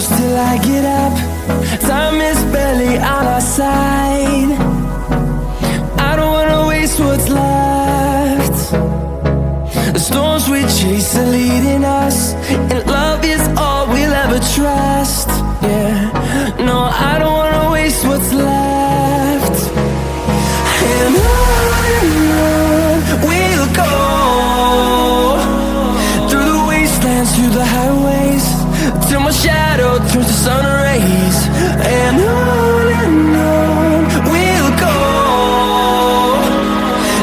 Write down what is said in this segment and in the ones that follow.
close till I get up. Time is barely on our side. I don't wanna waste what's left. The storms we chase are leading us, and love is all we'll ever trust. Yeah, no, I don't wanna waste what's left. And on we'll go, through the wastelands, through the highways, till my shadow turns to sun rays. And on we'll go,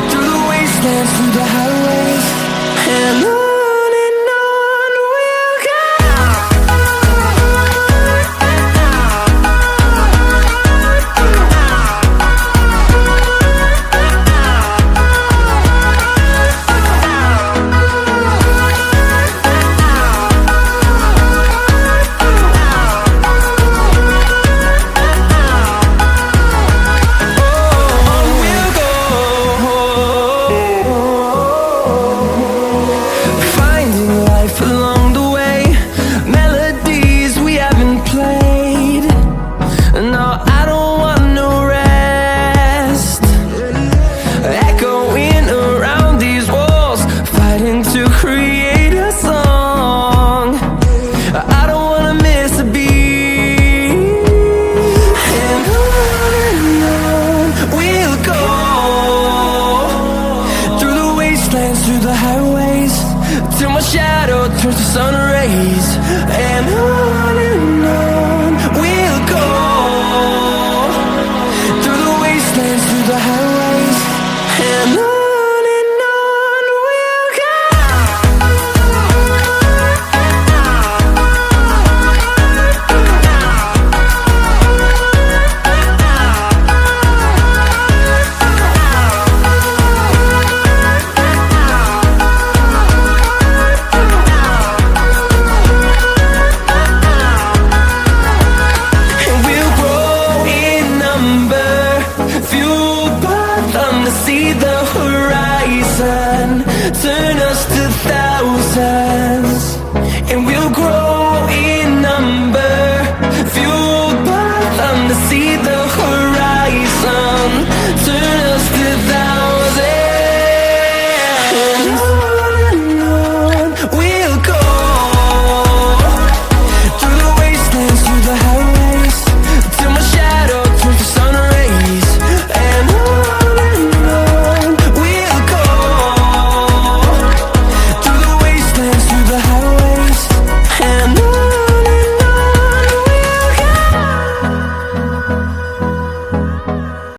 through the wastelands, through the highways, and on we'll go. Along the way, melodies we haven't played. No, I don't want no rest. Echoing around these walls, fighting to create a song. I don't wanna miss a beat. And on we'll go, through the wastelands, through the highways, till my shadow turns to sun rays. And on we'll go, through the wastelands, through the highways, and on we'll go. See the horizon, turn us to thousands, and we'll grow in number, fueled by them to see the horizon.